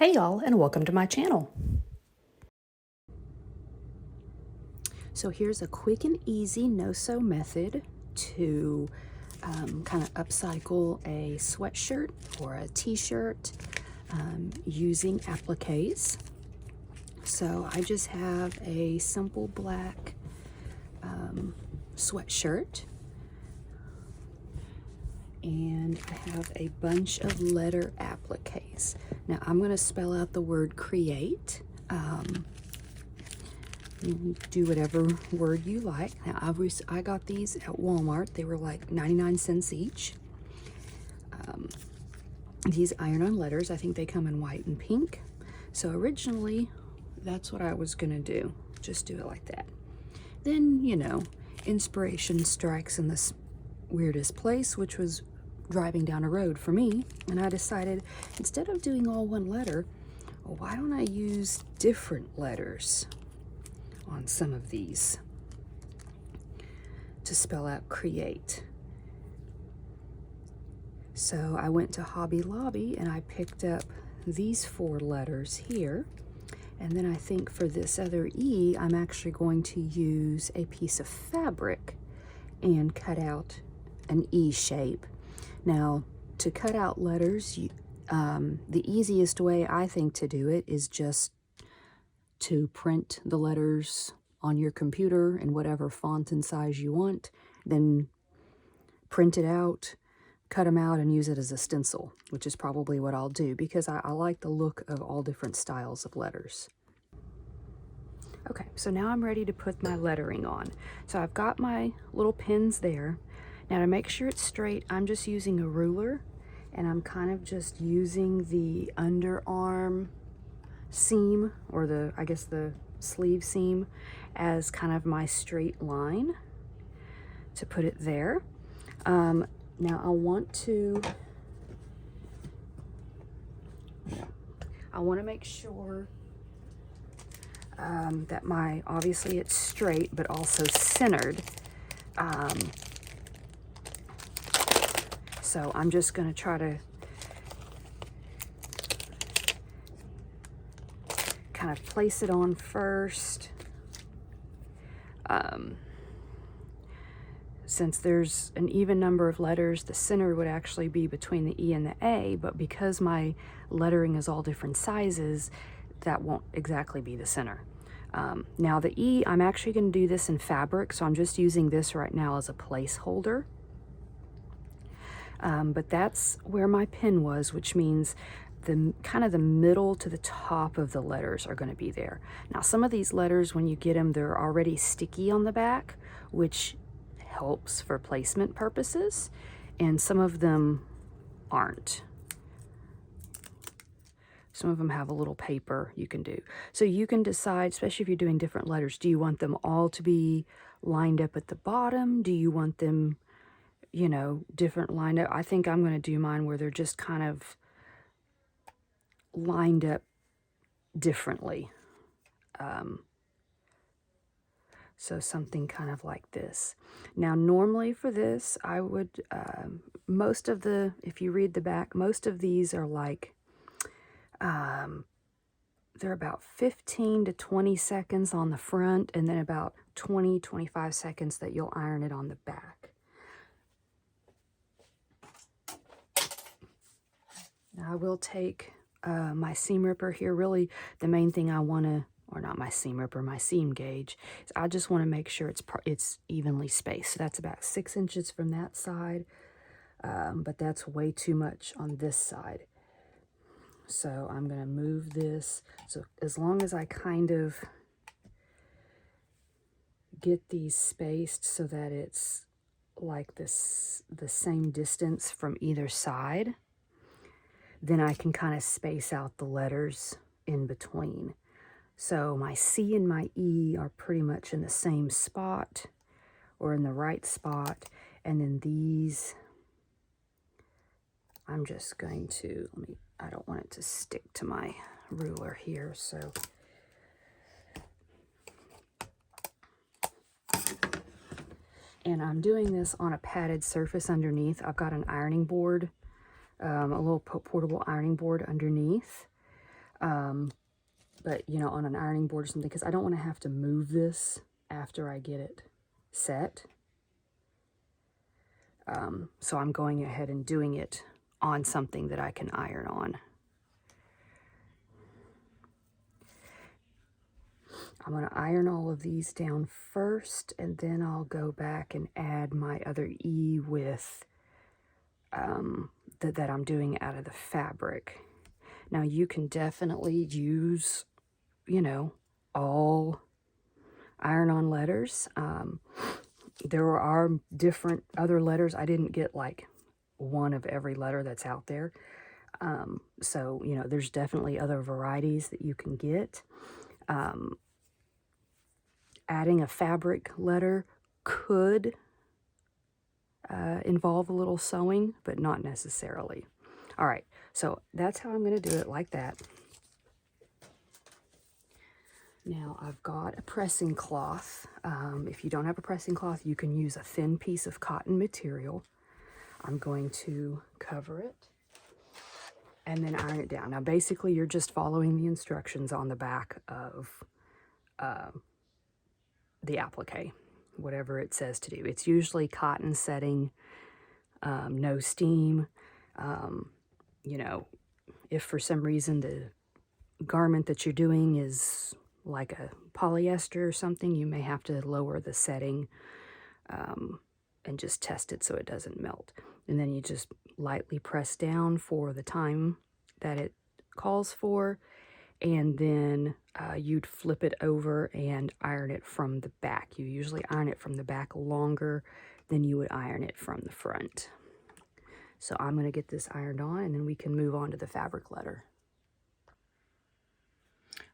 Hey y'all, and welcome to my channel. So here's a quick and easy no-sew method to kind of upcycle a sweatshirt or a t-shirt using appliques. So I just have a simple black sweatshirt, and I have a bunch of letter appliques. Now I'm going to spell out the word create. You do whatever word you like. Now I got these at Walmart. They were like 99 cents each. These iron-on letters, I think they come in white and pink. So originally, that's what I was gonna do. Just do it like that. Then, you know, inspiration strikes in this weirdest place, which was driving down a road for me. And I decided, instead of doing all one letter, well, why don't I use different letters on some of these to spell out create. So I went to Hobby Lobby and I picked up these 4 letters here. And then I think for this other E, I'm actually going to use a piece of fabric and cut out an E shape. Now, to cut out letters, the easiest way I think to do it is just to print the letters on your computer in whatever font and size you want, then print it out, cut them out, and use it as a stencil, which is probably what I'll do because I like the look of all different styles of letters. Okay, so now I'm ready to put my lettering on. So I've got my little pins there. Now to make sure it's straight, I'm just using a ruler, and I'm kind of just using the underarm seam, or I guess the sleeve seam, as kind of my straight line to put it there. Now I want to make sure that obviously it's straight, but also centered. So I'm just going to try to kind of place it on first. Since there's an even number of letters, the center would actually be between the E and the A, but because my lettering is all different sizes, that won't exactly be the center. Now the E, I'm actually going to do this in fabric, so I'm just using this right now as a placeholder. But that's where my pin was, which means the kind of the middle to the top of the letters are going to be there. Now some of these letters, when you get them, they're already sticky on the back, which helps for placement purposes, and some of them aren't. Some of them have a little paper you can do. So you can decide, especially if you're doing different letters, do you want them all to be lined up at the bottom? Do you want them, you know, different lined up? I think I'm going to do mine where they're just kind of lined up differently. So something kind of like this. Now, normally for this, I would, if you read the back, most of these are like, they're about 15 to 20 seconds on the front, and then about 20-25 seconds that you'll iron it on the back. Now I will take my seam ripper here. Really, the main thing I want to, or not my seam ripper, my seam gauge, is I just want to make sure it's evenly spaced. So that's about 6 inches from that side, but that's way too much on this side. So I'm going to move this. So as long as I kind of get these spaced so that it's like this, the same distance from either side, then I can kind of space out the letters in between. So my C and my E are pretty much in the same spot, or in the right spot. And then these, I'm just going to, I don't want it to stick to my ruler here, so. And I'm doing this on a padded surface underneath. I've got an ironing board, a little portable ironing board underneath. but you know, on an ironing board or something, because I don't want to have to move this after I get it set. So I'm going ahead and doing it on something that I can iron on. I'm going to iron all of these down first, and then I'll go back and add my other E with that I'm doing out of the fabric. Now you can definitely use, you know, all iron-on letters. There are different other letters. I didn't get like one of every letter that's out there. So, you know, there's definitely other varieties that you can get. Adding a fabric letter could involve a little sewing, but not necessarily. All right, so that's how I'm going to do it, like that. Now I've got a pressing cloth. If you don't have a pressing cloth, you can use a thin piece of cotton material. I'm going to cover it and then iron it down. Now basically you're just following the instructions on the back of the applique, whatever it says to do. It's usually cotton setting, no steam. You know, if for some reason the garment that you're doing is like a polyester or something, you may have to lower the setting and just test it so it doesn't melt. And then you just lightly press down for the time that it calls for, and then you'd flip it over and iron it from the back. You usually iron it from the back longer than you would iron it from the front. So I'm going to get this ironed on, and then we can move on to the fabric letter.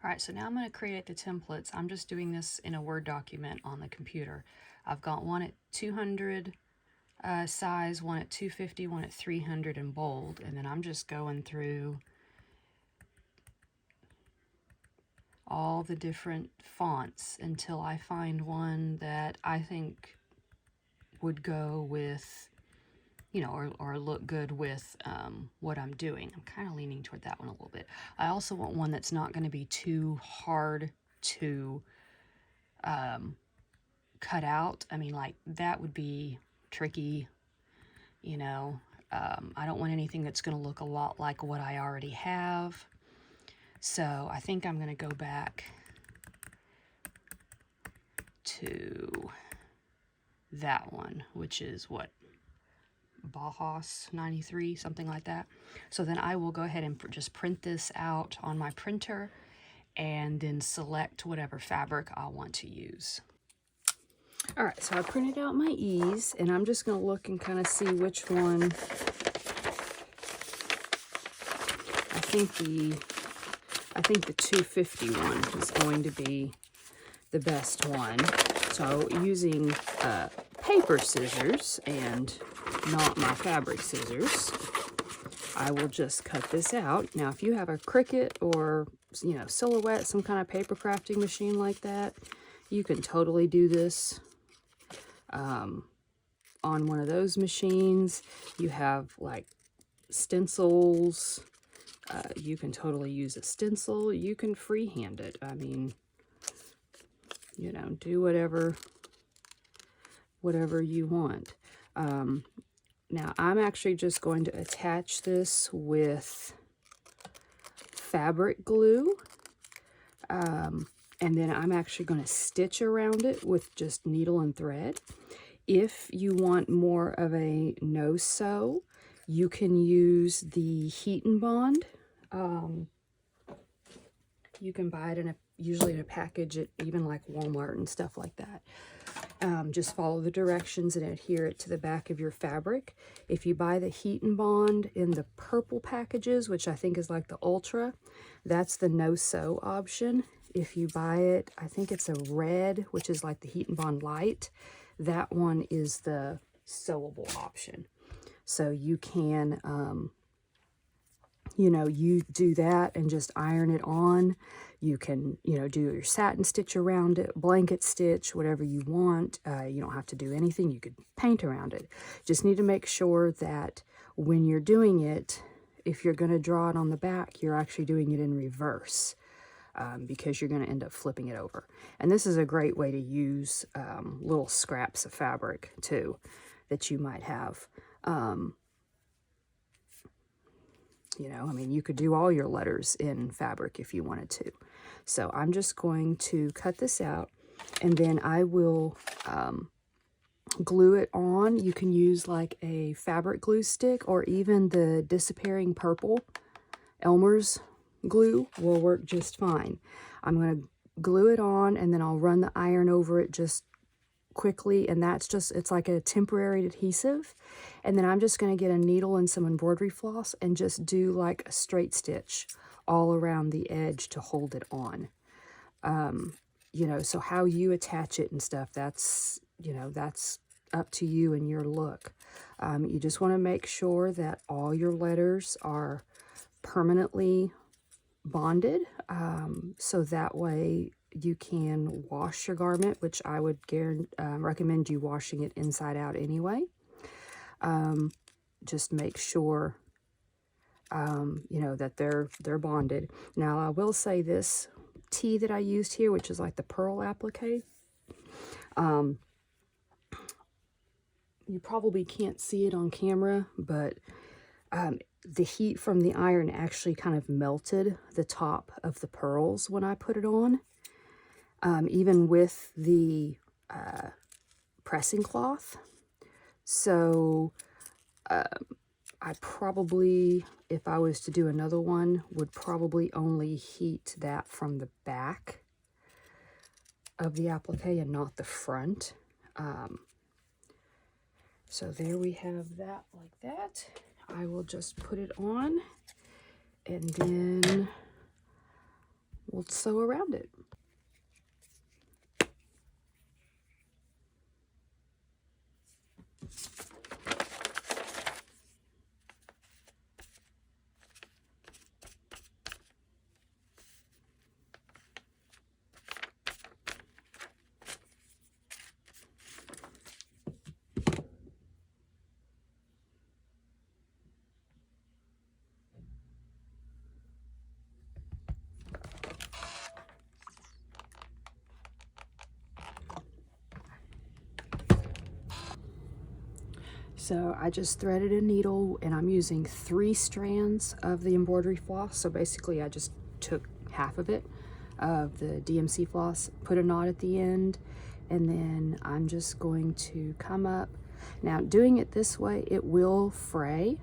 All right, so now I'm going to create the templates. I'm just doing this in a Word document on the computer. I've got one at 200 size, one at 250, one at 300 in bold, and then I'm just going through all the different fonts until I find one that I think would go with, you know, or look good with what I'm doing. I'm kind of leaning toward that one a little bit. I also want one that's not going to be too hard to cut out. I mean, like, that would be tricky, you know. I don't want anything that's going to look a lot like what I already have. So I think I'm going to go back to that one, which is what, Bauhaus 93, something like that. So then I will go ahead and just print this out on my printer and then select whatever fabric I want to use. All right, so I printed out my E's, and I'm just going to look and kind of see which one. I think the 250 one is going to be the best one. So using paper scissors and not my fabric scissors, I will just cut this out. Now, if you have a Cricut or, you know, Silhouette, some kind of paper crafting machine like that, you can totally do this on one of those machines. You have like stencils. You can totally use a stencil. You can freehand it. I mean, you know, do whatever you want. Now, I'm actually just going to attach this with fabric glue. And then I'm actually going to stitch around it with just needle and thread. If you want more of a no-sew, you can use the Heat and Bond. You can buy it usually in a package at even like Walmart and stuff like that. Just follow the directions and adhere it to the back of your fabric. If you buy the Heat and Bond in the purple packages, which I think is like the Ultra, that's the no-sew option. If you buy it, I think it's a red, which is like the Heat and Bond Light, that one is the sewable option. So you can, you know, you do that and just iron it on. You can, you know, do your satin stitch around it, blanket stitch, whatever you want. You don't have to do anything. You could paint around it. Just need to make sure that when you're doing it, if you're going to draw it on the back, you're actually doing it in reverse. Because you're going to end up flipping it over. And this is a great way to use little scraps of fabric too that you might have. You know, I mean, you could do all your letters in fabric if you wanted to. So I'm just going to cut this out, and then I will glue it on. You can use like a fabric glue stick, or even the disappearing purple Elmer's glue will work just fine. I'm going to glue it on, and then I'll run the iron over it just quickly, and that's just, it's like a temporary adhesive. And then I'm just going to get a needle and some embroidery floss and just do like a straight stitch all around the edge to hold it on. You know, so how you attach it and stuff, that's, you know, that's up to you and your look. You just want to make sure that all your letters are permanently bonded, so that way you can wash your garment, which I would recommend you washing it inside out anyway. Just make sure you know, that they're bonded. Now I will say this tee that I used here, which is like the pearl applique, you probably can't see it on camera, but the heat from the iron actually kind of melted the top of the pearls when I put it on, even with the pressing cloth. So I probably, if I was to do another one, would probably only heat that from the back of the applique and not the front. So there we have that like that. I will just put it on, and then we'll sew around it. So I just threaded a needle, and I'm using 3 strands of the embroidery floss. So basically I just took half of it, of the DMC floss, put a knot at the end, and then I'm just going to come up. Now doing it this way, it will fray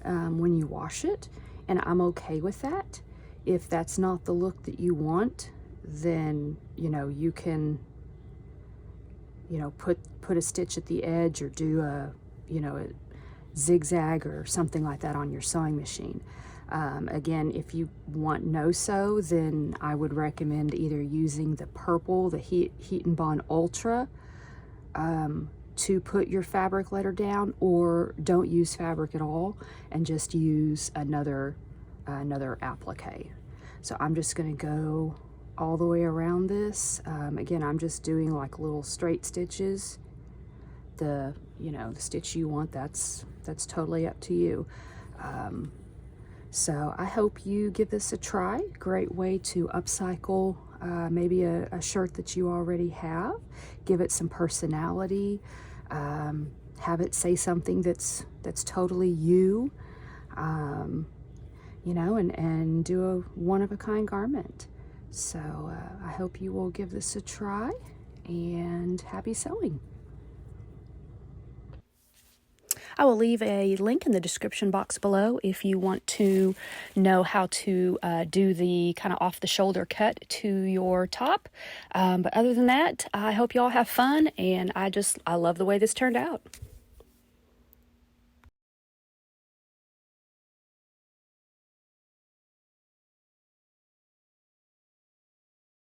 when you wash it, and I'm okay with that. If that's not the look that you want, then, you know, you can, you know, put a stitch at the edge, or do a, you know, a zigzag or something like that on your sewing machine. Again, if you want no sew, then I would recommend either using the purple, the Heat and Bond Ultra, to put your fabric letter down, or don't use fabric at all and just use another applique. So I'm just going to go all the way around this. Again, I'm just doing like little straight stitches. The, you know, the stitch you want, that's totally up to you. So I hope you give this a try. Great way to upcycle maybe a shirt that you already have. Give it some personality. Have it say something that's totally you. You know, and do a one-of-a-kind garment. So I hope you will give this a try, and happy sewing. I will leave a link in the description box below if you want to know how to do the kind of off-the-shoulder cut to your top. But other than that, I hope you all have fun, and I love the way this turned out.